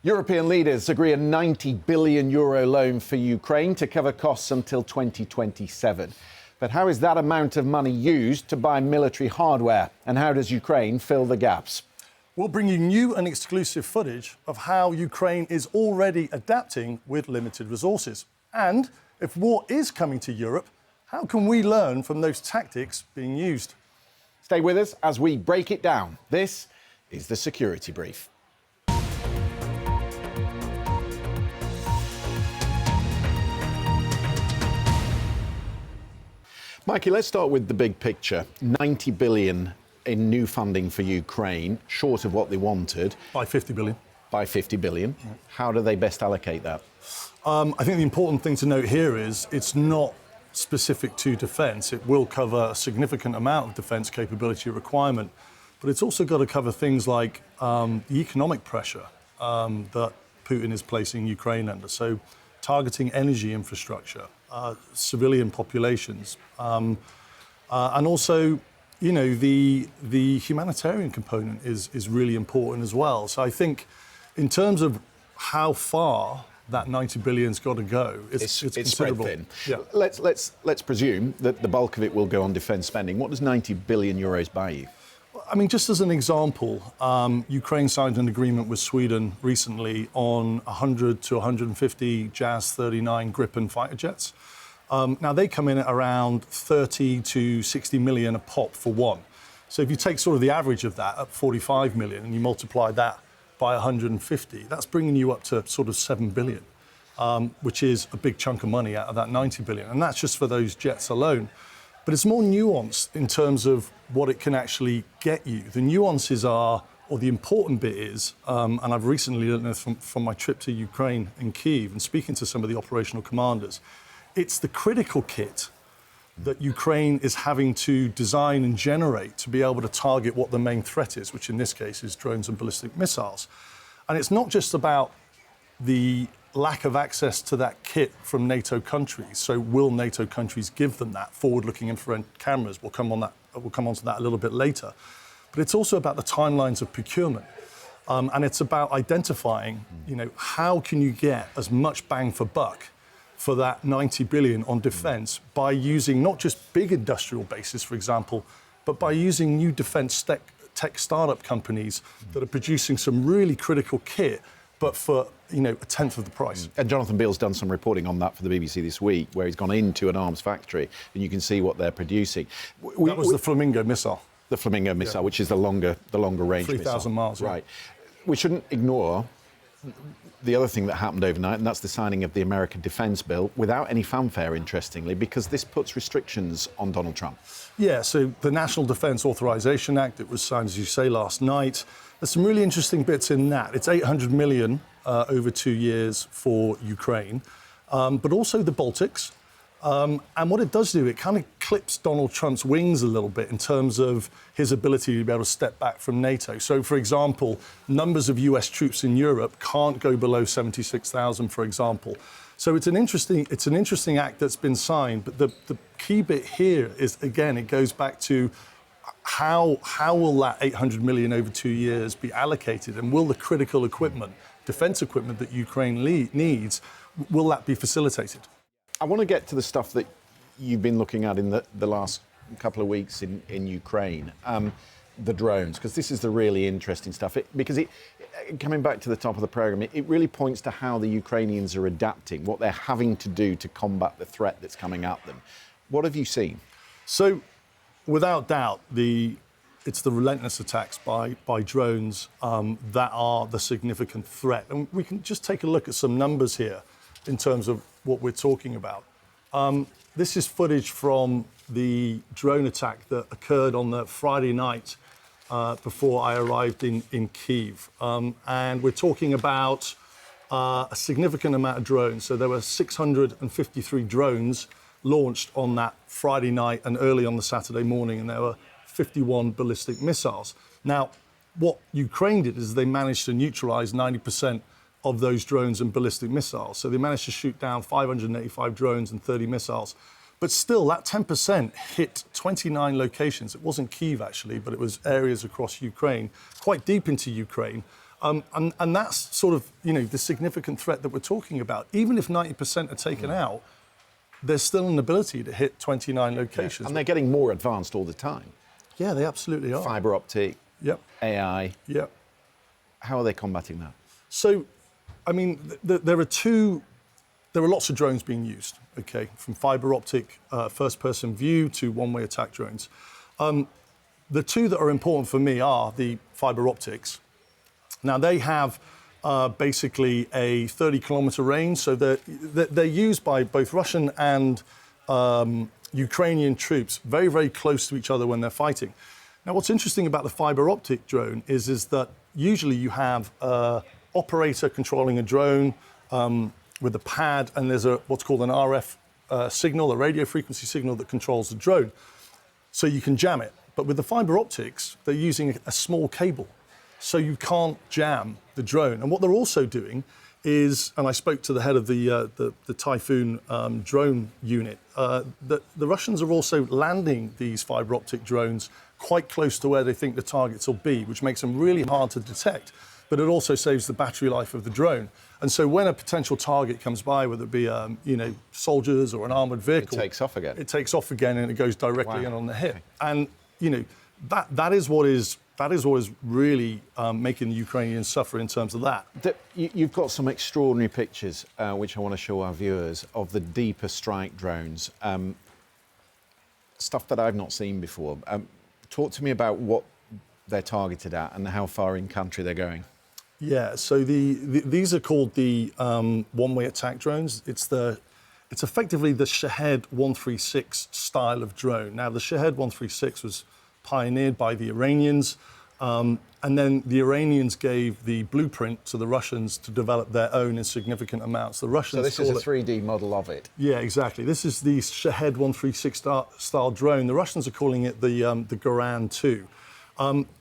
European leaders agree a €90 billion loan for Ukraine to cover costs until 2027. But how is that amount of money used to buy military hardware? And how does Ukraine fill the gaps? We'll bring you new and exclusive footage of how Ukraine is already adapting with limited resources. And if war is coming to Europe, how can we learn from those tactics being used? Stay with us as we break it down. This is the Security Brief. Mikey, let's start with the big picture. 90 billion in new funding for Ukraine, short of what they wanted. By 50 billion. By 50 billion. Yeah. How do they best allocate that? I think the important thing to note here is it's not specific to defence. It will cover a significant amount of defence capability requirement, but it's also got to cover things like the economic pressure that Putin is placing Ukraine under. So targeting energy infrastructure, civilian populations, and also, you know, the humanitarian component is really important as well. So I think in terms of how far that 90 billion's got to go, it's considerable. Spread thin. Yeah. Let's presume that the bulk of it will go on defence spending. What does 90 billion euros buy you? I mean, just as an example, Ukraine signed an agreement with Sweden recently on 100 to 150 Jas 39 Gripen fighter jets. Now, they come in at around 30 to 60 million a pop for one. So if you take sort of the average of that at 45 million and you multiply that by 150, that's bringing you up to sort of 7 billion, which is a big chunk of money out of that 90 billion. And that's just for those jets alone. But it's more nuanced in terms of what it can actually get you. The nuances are, or the important bit is, and I've recently learned this from my trip to Ukraine and Kyiv and speaking to some of the operational commanders, it's the critical kit that Ukraine is having to design and generate to be able to target what the main threat is, which in this case is drones and ballistic missiles. And it's not just about the lack of access to that kit from NATO countries. So will NATO countries give them that? Forward-looking infrared cameras, we'll come onto that a little bit later. But it's also about the timelines of procurement. And it's about identifying, you know, how can you get as much bang for buck for that 90 billion on defence by using not just big industrial bases, for example, but by using new defence tech startup companies that are producing some really critical kit, but for, you know, a tenth of the price. And Jonathan Beale's done some reporting on that for the BBC this week, where he's gone into an arms factory and you can see what they're producing. That was the Flamingo missile. The Flamingo missile, yeah, which is the longer range 3,000 miles. Right. We shouldn't ignore the other thing that happened overnight, and that's the signing of the American defence bill without any fanfare, interestingly, because this puts restrictions on Donald Trump. Yeah, so the National Defence Authorization Act, it was signed, as you say, last night. There's some really interesting bits in that. It's 800 million over 2 years for Ukraine, but also the Baltics. And what it does do, it kind of clips Donald Trump's wings a little bit in terms of his ability to be able to step back from NATO. So, for example, numbers of US troops in Europe can't go below 76,000, for example. So it's an interesting act that's been signed. But the key bit here is, again, it goes back to how will that 800 million over 2 years be allocated, and will the critical equipment, defence equipment that Ukraine needs, will that be facilitated? I want to get to the stuff that you've been looking at in the last couple of weeks in Ukraine, the drones, because this is the really interesting stuff. Coming back to the top of the programme, it really points to how the Ukrainians are adapting, what they're having to do to combat the threat that's coming at them. What have you seen? So, without doubt, it's the relentless attacks by drones that are the significant threat. And we can just take a look at some numbers here in terms of what we're talking about. This is footage from the drone attack that occurred on the Friday night before I arrived in Kyiv. And we're talking about a significant amount of drones. So there were 653 drones launched on that Friday night and early on the Saturday morning, and there were 51 ballistic missiles. Now, what Ukraine did is they managed to neutralize 90% of those drones and ballistic missiles. So they managed to shoot down 585 drones and 30 missiles. But still, that 10% hit 29 locations. It wasn't Kyiv, actually, but it was areas across Ukraine, quite deep into Ukraine. And that's sort of, the significant threat that we're talking about. Even if 90% are taken out, there's still an ability to hit 29 locations. And they're getting more advanced all the time. Yeah, they absolutely are. Fibre optic, Yep. AI. Yep. How are they combating that? So, I mean, there are lots of drones being used, okay, from fibre optic, first-person view to one-way attack drones. The two that are important for me are the fibre optics. Now, they have basically a 30-kilometre range, so they're used by both Russian and Ukrainian troops very, very close to each other when they're fighting. Now, what's interesting about the fibre optic drone is that usually you have an operator controlling a drone with a pad, and there's what's called an RF signal, a radio frequency signal that controls the drone. So you can jam it. But with the fibre optics, they're using a small cable. So you can't jam the drone. And what they're also doing is, and I spoke to the head of the Typhoon drone unit, that the Russians are also landing these fibre optic drones quite close to where they think the targets will be, which makes them really hard to detect. But it also saves the battery life of the drone. And so when a potential target comes by, whether it be soldiers or an armoured vehicle, it takes off again. It takes off again, and it goes directly in on the hip. Okay. And that is what is really making the Ukrainians suffer in terms of that. You've got some extraordinary pictures, which I want to show our viewers, of the deeper strike drones, stuff that I've not seen before. Talk to me about what they're targeted at and how far in country they're going. Yeah, so these are called the one-way attack drones. It's effectively the Shahed 136 style of drone. Now, the Shahed 136 was pioneered by the Iranians, and then the Iranians gave the blueprint to the Russians to develop their own in significant amounts. The Russians. So this is a 3D model of it. Yeah, exactly. This is the Shahed 136 style drone. The Russians are calling it the Garan 2.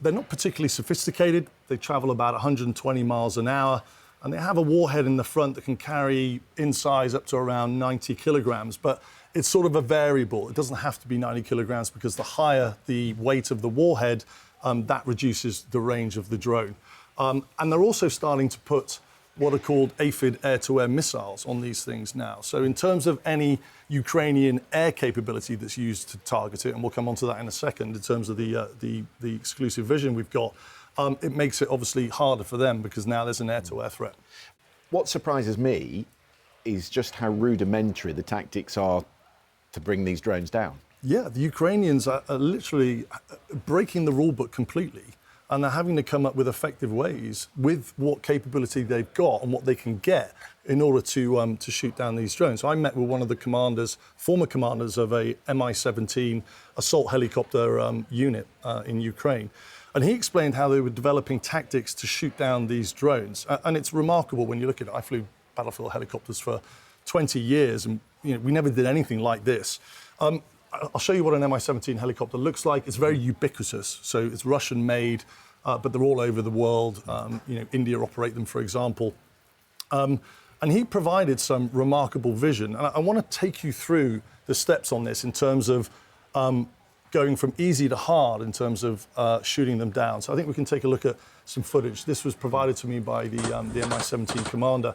They're not particularly sophisticated. They travel about 120 miles an hour, and they have a warhead in the front that can carry in size up to around 90 kilograms. But it's sort of a variable. It doesn't have to be 90 kilograms, because the higher the weight of the warhead, that reduces the range of the drone. And they're also starting to put what are called aphid air-to-air missiles on these things now. So in terms of any Ukrainian air capability that's used to target it, and we'll come on to that in a second, in terms of the exclusive vision we've got, it makes it obviously harder for them, because now there's an air-to-air threat. What surprises me is just how rudimentary the tactics are to bring these drones down. Yeah, the Ukrainians are literally breaking the rule book completely, and they're having to come up with effective ways with what capability they've got and what they can get in order to shoot down these drones. So I met with one of the former commanders of a Mi-17 assault helicopter unit in Ukraine, and he explained how they were developing tactics to shoot down these drones. And it's remarkable when you look at it. I flew battlefield helicopters for 20 years, and we never did anything like this. I'll show you what an Mi-17 helicopter looks like. It's very ubiquitous. So it's Russian-made, but they're all over the world. India operate them, for example. And he provided some remarkable vision. And I want to take you through the steps on this in terms of going from easy to hard in terms of shooting them down. So I think we can take a look at some footage. This was provided to me by the Mi-17 commander.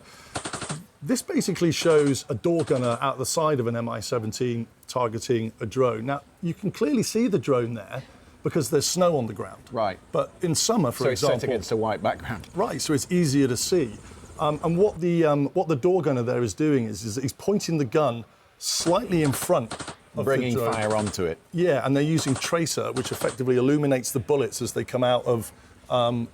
This basically shows a door gunner out the side of an Mi-17 targeting a drone. Now, you can clearly see the drone there because there's snow on the ground. Right. But in summer, for example... So it's set against a white background. Right, so it's easier to see. And what the door gunner there is doing is he's pointing the gun slightly in front of bringing the drone. fire onto it. Yeah, and they're using tracer, which effectively illuminates the bullets as they come out of the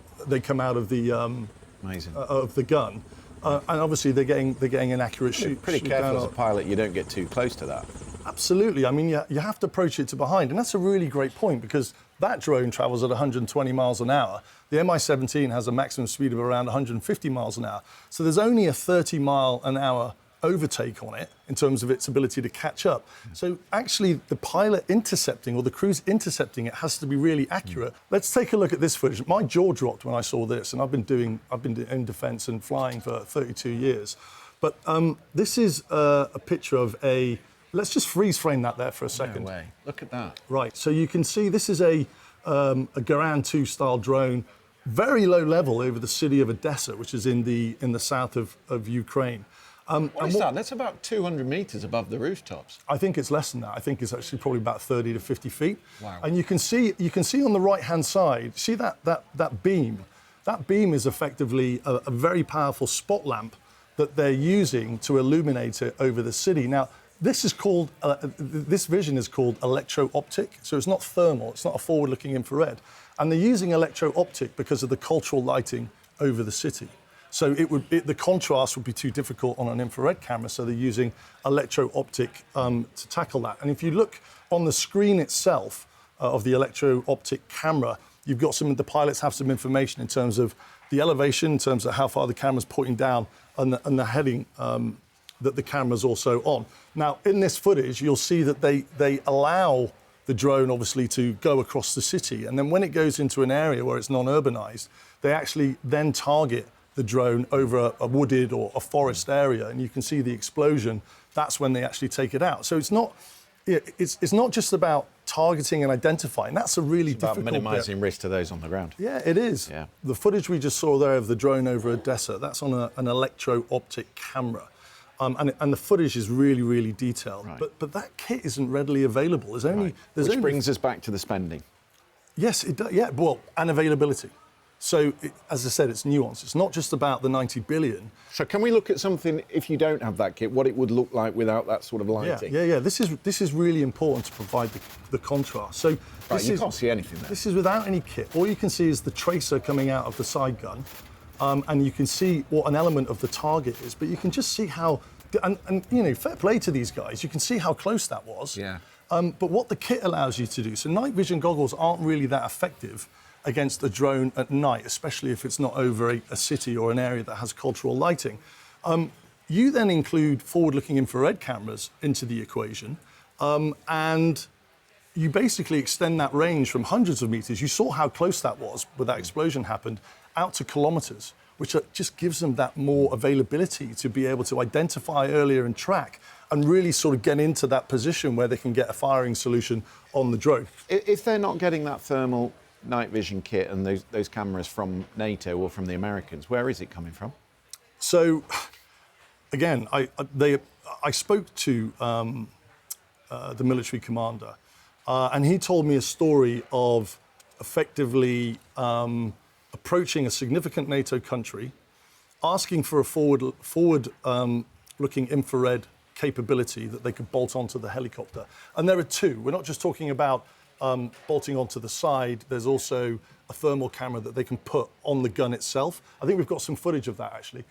Amazing. Of the gun. And obviously they're getting an accurate shoot. Pretty shoot careful down as a pilot, you don't get too close to that. Absolutely. I mean, you have to approach it to behind, and that's a really great point, because that drone travels at 120 miles an hour. The Mi-17 has a maximum speed of around 150 miles an hour. So there's only a 30 mile an hour overtake on it in terms of its ability to catch up. So actually the pilot intercepting, or the crew's intercepting it, has to be really accurate. Let's take a look at this footage. My jaw dropped when I saw this, and I've been in defence and flying for 32 years. But this is a picture of a... Let's just freeze frame that there for a second. No way. Look at that. Right, so you can see this is a Garan 2 style drone, very low level over the city of Odessa, which is in the south of Ukraine. What is that? That's about 200 metres above the rooftops. I think it's less than that. I think it's actually probably about 30 to 50 feet. Wow. And you can see on the right-hand side, see that beam? That beam is effectively a very powerful spot lamp that they're using to illuminate it over the city. Now, this vision is called electro-optic, so it's not thermal, it's not a forward-looking infrared. And they're using electro-optic because of the cultural lighting over the city. So the contrast would be too difficult on an infrared camera, so they're using electro-optic to tackle that. And if you look on the screen itself of the electro-optic camera, you've got the pilots have some information in terms of the elevation, in terms of how far the camera's pointing down, and the heading that the camera's also on. Now, in this footage, you'll see that they allow the drone, obviously, to go across the city. And then when it goes into an area where it's non-urbanized, they actually then target the drone over a wooded or a forest area, and you can see the explosion. That's when they actually take it out. So it's not just about targeting and identifying. That's a really difficult about minimising risk to those on the ground. Yeah, it is. Yeah. The footage we just saw there of the drone over Odessa, that's on an electro-optic camera. And the footage is really, really detailed. Right. But that kit isn't readily available. Which brings us back to the spending. Yes, it does. Yeah, well, and availability. So, as I said, it's nuanced. It's not just about the 90 billion. So can we look at something, if you don't have that kit, what it would look like without that sort of lighting? Yeah. This is really important to provide the contrast. So You can't see anything there. This is without any kit. All you can see is the tracer coming out of the side gun, and you can see what an element of the target is. But you can just see how, and fair play to these guys. You can see how close that was. Yeah. But what the kit allows you to do, so night vision goggles aren't really that effective against a drone at night, especially if it's not over a city or an area that has cultural lighting. You then include forward-looking infrared cameras into the equation, and you basically extend that range from hundreds of meters. You saw how close that was where that explosion happened, out to kilometers, which just gives them that more availability to be able to identify earlier and track and really sort of get into that position where they can get a firing solution on the drone. If they're not getting that thermal night vision kit and those cameras from NATO or from the Americans, where is it coming from? So, again, I spoke to the military commander, and he told me a story of effectively approaching a significant NATO country, asking for a forward-looking infrared capability that they could bolt onto the helicopter. And there are two. We're not just talking about bolting onto the side. There's also a thermal camera that they can put on the gun itself. I think we've got some footage of that, actually.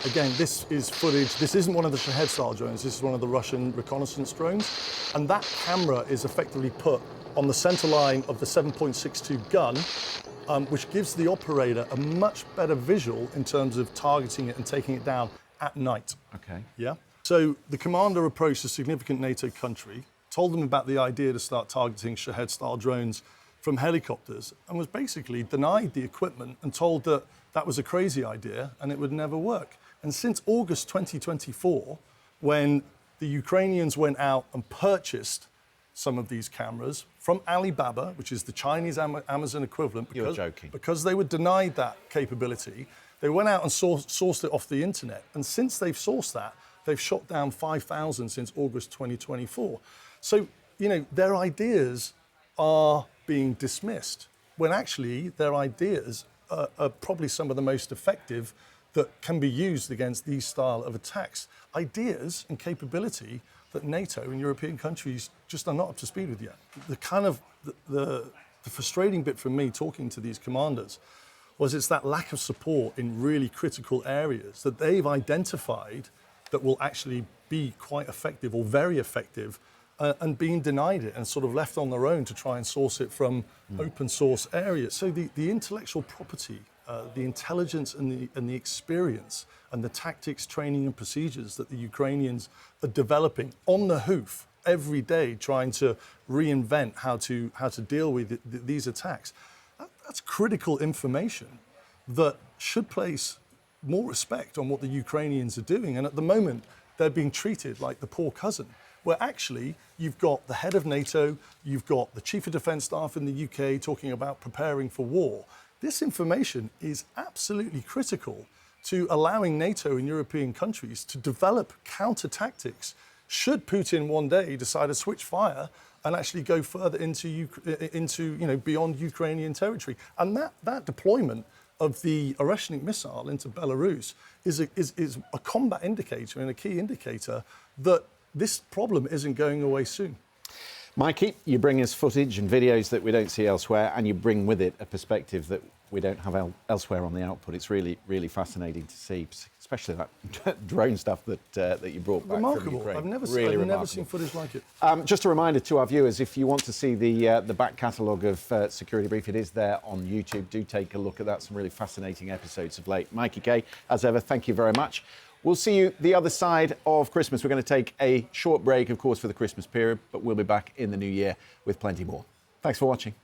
Again, this is footage. This isn't one of the Shahed-style drones. This is one of the Russian reconnaissance drones. And that camera is effectively put on the center line of the 7.62 gun, which gives the operator a much better visual in terms of targeting it and taking it down at night. Okay. Yeah. So the commander approached a significant NATO country, told them about the idea to start targeting Shahed-style drones from helicopters, and was basically denied the equipment and told that that was a crazy idea and it would never work. And since August 2024, when the Ukrainians went out and purchased some of these cameras from Alibaba, which is the Chinese Amazon equivalent, You're joking. because they were denied that capability, they went out and sourced it off the internet. And since they've sourced that, they've shot down 5,000 since August 2024. So, their ideas are being dismissed when actually their ideas are probably some of the most effective that can be used against these style of attacks. Ideas and capability that NATO and European countries just are not up to speed with yet. The frustrating bit for me talking to these commanders was it's that lack of support in really critical areas that they've identified that will actually be quite effective or very effective, and being denied it and sort of left on their own to try and source it from open source areas. So the intellectual property, the intelligence and the experience and the tactics, training and procedures that the Ukrainians are developing on the hoof every day, trying to reinvent how to deal with these attacks, that's critical information that should place more respect on what the Ukrainians are doing. And at the moment, they're being treated like the poor cousin. where actually you've got the head of NATO, you've got the chief of defence staff in the UK talking about preparing for war. This information is absolutely critical to allowing NATO and European countries to develop counter tactics should Putin one day decide to switch fire and actually go further into beyond Ukrainian territory. And that deployment of the Oreshnik missile into Belarus is a combat indicator and a key indicator that this problem isn't going away soon. Mikey, you bring us footage and videos that we don't see elsewhere, and you bring with it a perspective that we don't have elsewhere on the output. It's really, really fascinating to see, especially that drone stuff that you brought back from Ukraine. I've never seen footage like it. Just a reminder to our viewers, if you want to see the back catalogue of Security Brief, it is there on YouTube. Do take a look at that. Some really fascinating episodes of late. Mikey Kay, as ever, thank you very much. We'll see you the other side of Christmas. We're going to take a short break, of course, for the Christmas period, but we'll be back in the new year with plenty more. Thanks for watching.